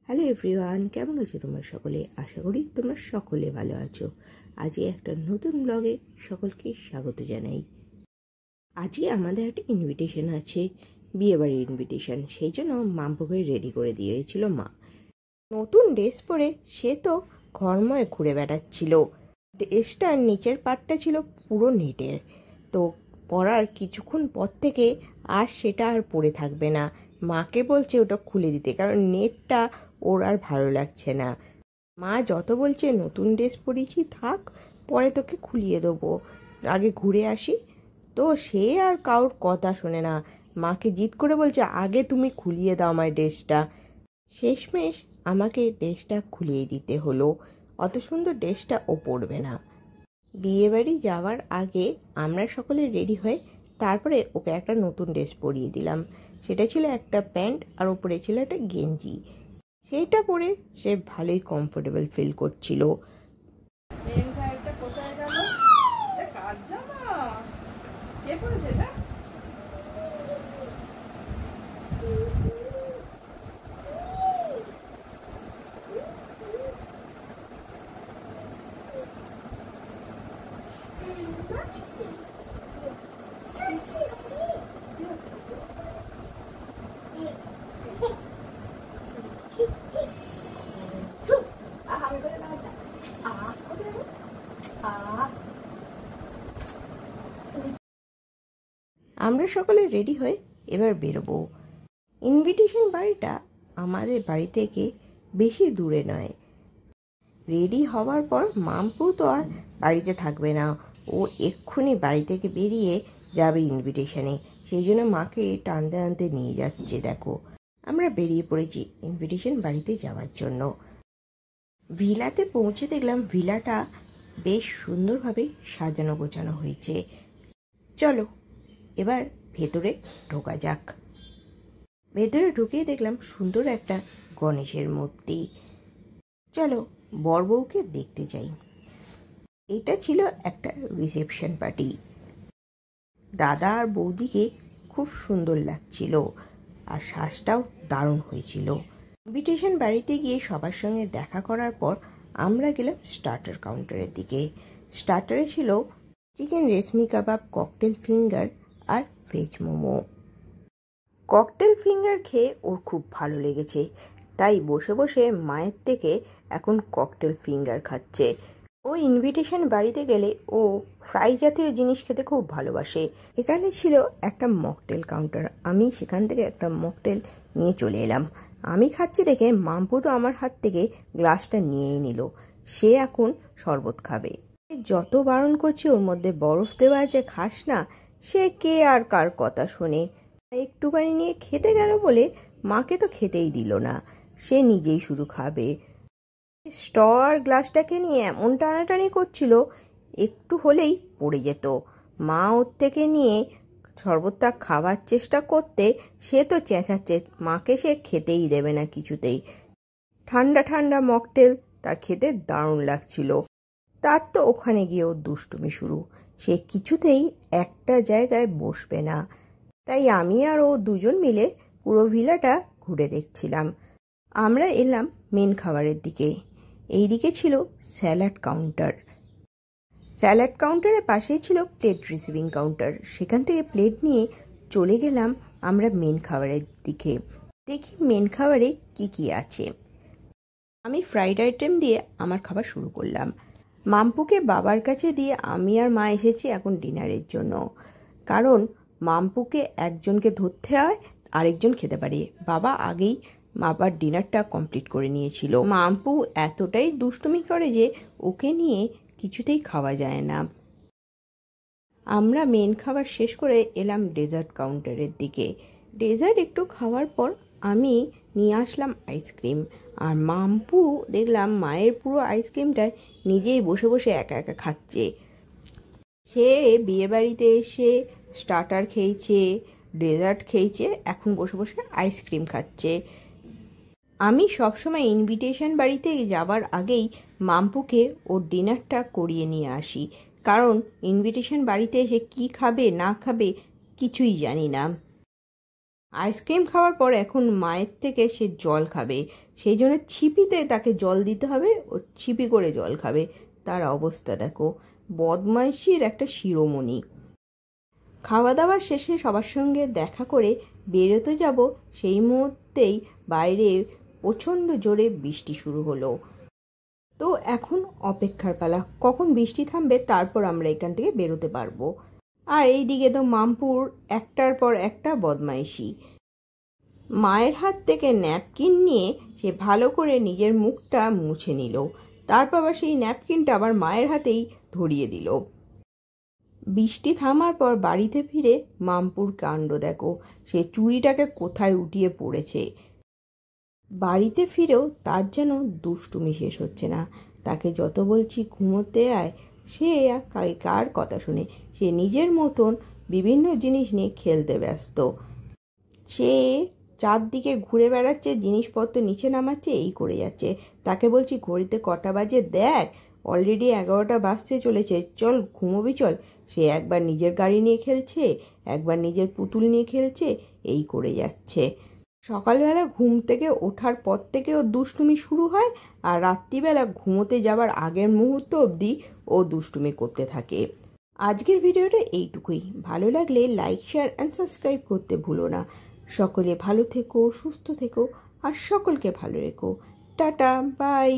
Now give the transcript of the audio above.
Hello everyone, কেমন আছো তোমরা সকলে? আশা করি তোমরা সকলে ভালো আছো। আজকে একটা নতুন ব্লগে সকলকে স্বাগত জানাই। আজকে আমাদের একটা ইনভিটেশন আছে, বিয়েবাড়ির ইনভিটেশন। সেই জন্য মাম্পুকে রেডি করে দিয়েছিল মা। নতুন ড্রেস পরে সে তো ঘরময় ঘুরে বেড়াচ্ছিল। ড্রেসটার নিচের পাটটা ছিল পুরো নেটের, তো পরার কিছুক্ষণ পর থেকে আর সেটা আর পরে থাকবে না। মাকে বলছে ওটা খুলে দিতে, কারণ নেটটা ওর আর ভালো লাগছে না। মা যত বলছে নতুন ড্রেস পরেছি, থাক, পরে তোকে খুলিয়ে দেবো, আগে ঘুরে আসি। তো সে আর কারোর কথা শোনে না, মাকে জিদ করে বলছে আগে তুমি খুলিয়ে দাও আমার ড্রেসটা। শেষমেশ আমাকে ড্রেসটা খুলিয়ে দিতে হলো, অত সুন্দর ড্রেসটা ও পরবে না। বিয়েবাড়ি যাওয়ার আগে আমরা সকলে রেডি হয়ে তারপরে ওকে একটা নতুন ড্রেস পরিয়ে দিলাম। সেটা ছিল একটা প্যান্ট আর ওপরে ছিল একটা গেঞ্জি। সেইটা পরে সে ভালোই কমফোর্টেবল ফিল করছিল। আমরা সকলে রেডি হয়ে এবার বেরোবো। ইনভিটেশন বাড়িটা আমাদের বাড়ি থেকে বেশি দূরে নয়। রেডি হওয়ার পর মাম্পু তো আর বাড়িতে থাকবে না, ও এক্ষুনি বাড়ি থেকে বেরিয়ে যাবে ইনভিটেশনে। সেই জন্য মাকে টানতে টানতে নিয়ে যাচ্ছে। দেখো, আমরা বেরিয়ে পড়েছি ইনভিটেশন বাড়িতে যাওয়ার জন্য। ভিলাতে পৌঁছে দেখলাম ভিলাটা বেশ সুন্দরভাবে সাজানো গোছানো হয়েছে। চলো এবার ভেতরে ঢোকা যাক। ভেতরে ঢুকিয়ে দেখলাম সুন্দর একটা গণেশের মূর্তি। চলো বর বউকে দেখতে যাই। এটা ছিল একটা রিসেপশন পার্টি। দাদা আর বৌদিকে খুব সুন্দর লাগছিল, আর সাজটাও দারুণ হয়েছিল। ইনভিটেশন বাড়িতে গিয়ে সবার সঙ্গে দেখা করার পর আমরা গেলাম স্টার্টার কাউন্টারের দিকে। স্টার্টারে ছিল চিকেন রেশমি কাবাব, ককটেল ফিঙ্গার আর ভেজ মোমো। ককটেল ফিঙ্গার খেয়ে ওর খুব ভালো লেগেছে, তাই বসে বসে মায়ের থেকে এখন ককটেল ফিঙ্গার খাচ্ছে। ও ইনভিটেশন বাড়িতে গেলে ও ফ্রাই জাতীয় জিনিস খেতে খুব ভালোবাসে। এখানে ছিল একটা মকটেল কাউন্টার, আমি সেখান থেকে একটা মকটেল নিয়ে চলে এলাম। আমি খাচ্ছি দেখে মাম্পু তো আমার হাত থেকে গ্লাসটা নিয়েই নিল। সে এখন শরবত খাবে। যত বারণ করছি ওর মধ্যে বরফ দেওয়া আছে, খাস না, সে কে আর কার কথা শোনে। একটুখানি নিয়ে খেতে গেল বলে মাকে তো খেতেই দিল না, সে নিজেই শুধু খাবে। স্টর গ্লাসটাকে নিয়ে এমন টানাটানি করছিল, একটু হলেই পড়ে যেত। মা ওর থেকে নিয়ে শরবতটা খাওয়ার চেষ্টা করতে সে তো চেঁচাচ্ছে, মাকে সে খেতেই দেবে না কিছুতেই। ঠান্ডা ঠান্ডা মকটেল তার খেতে দারুণ লাগছিল। তার তো ওখানে গিয়েও দুষ্টুমি শুরু, সে কিছুতেই একটা জায়গায় বসবে না। তাই আমি আর ও দুজন মিলে পুরো ভিলাটা ঘুরে দেখছিলাম। আমরা এলাম মেন খাবারের দিকে। এই দিকে ছিল স্যালাড কাউন্টার। স্যালাড কাউন্টারের পাশেই ছিল প্লেট রিসিভিং কাউন্টার। সেখান থেকে প্লেট নিয়ে চলে গেলাম আমরা মেন খাবারের দিকে। দেখি মেন খাবারে কি কি আছে। আমি ফ্রাইড আইটেম দিয়ে আমার খাবার শুরু করলাম। মাম্পুকে বাবার কাছে দিয়ে আমি আর মা এসেছি এখন ডিনারের জন্য, কারণ মাম্পুকে একজনকে ধরতে হয়, আরেকজন খেতে পারে। বাবা আগেই বাবার ডিনারটা কমপ্লিট করে নিয়েছিল। মাম্পু এতটাই দুষ্টুমি করে যে ওকে নিয়ে কিছুতেই খাওয়া যায় না। আমরা মেন খাবার শেষ করে এলাম ডেজার্ট কাউন্টারের দিকে। ডেজার্ট একটু খাওয়ার পর আমি নিয়ে আসলাম আইসক্রিম, আর মাম্পু দেখলাম মায়ের পুরো আইসক্রিমটায় নিজেই বসে বসে একা একা খাচ্ছে। সে বিয়েবাড়িতে এসে স্টার্টার খেয়েছে, ডেজার্ট খেয়েছে, এখন বসে বসে আইসক্রিম খাচ্ছে। আমি সবসময় ইনভিটেশন বাড়িতে যাবার আগেই মাম্পুকে ওর ডিনারটা করিয়ে নিয়ে আসি, কারণ ইনভিটেশন বাড়িতে এসে কি খাবে না খাবে কিছুই জানি না। আইসক্রিম খাওয়ার পর এখন মায়ের থেকে সে জল খাবে, সেই জন্য ছিপিতে তাকে জল দিতে হবে, ও ছিপি করে জল খাবে। তার অবস্থা দেখো, বদমাইশির একটা শিরোমণি। খাওয়া দাওয়া শেষে সবার সঙ্গে দেখা করে বেরোতে যাব, সেই মুহূর্তেই বাইরে প্রচণ্ড জোরে বৃষ্টি শুরু হলো। তো এখন অপেক্ষার পালা, কখন বৃষ্টি থামবে তারপর আমরা এখান থেকে বেরোতে পারবো। আর এইদিকে তো মামপুর একটার পর একটা বদমাইশি। মায়ের হাত থেকে ন্যাপকিন নিয়ে সে ভালো করে নিজের মুখটা মুছে নিল, তারপর আবার সেই ন্যাপকিনটা আবার মায়ের হাতেই ধরিয়ে দিল। বৃষ্টি থামার পর বাড়িতে ফিরে মামপুর কাণ্ড দেখো, সে চুড়িটাকে কোথায় উঠিয়ে পড়েছে। বাড়িতে ফিরেও তার যেন দুষ্টুমি শেষ হচ্ছে না। তাকে যত বলছি ঘুমোতে আয়, সে কার কথা শুনে, সে নিজের মতন বিভিন্ন জিনিস নিয়ে খেলতে ব্যস্ত। সে চারদিকে ঘুরে বেড়াচ্ছে, জিনিসপত্র নিচে নামাচ্ছে, এই করে যাচ্ছে। তাকে বলছি ঘড়িতে কটা বাজে দেখ, অলরেডি 11টা বাজতে চলেছে, চল ঘুমোবি চল। সে একবার নিজের গাড়ি নিয়ে খেলছে, একবার নিজের পুতুল নিয়ে খেলছে, এই করে যাচ্ছে। সকালবেলা ঘুম থেকে ওঠার পর থেকে ওর দুষ্টুমি শুরু হয়, আর রাত্রিবেলা ঘুমোতে যাবার আগের মুহূর্ত অবধি ও দুষ্টুমি করতে থাকে। আজকের ভিডিওটা এইটুকুই। ভালো লাগলে লাইক, শেয়ার অ্যান্ড সাবস্ক্রাইব করতে ভুলো না। সকলে ভালো থেকো, সুস্থ থেকো, আর সকলকে ভালো রেখো। Tata, by.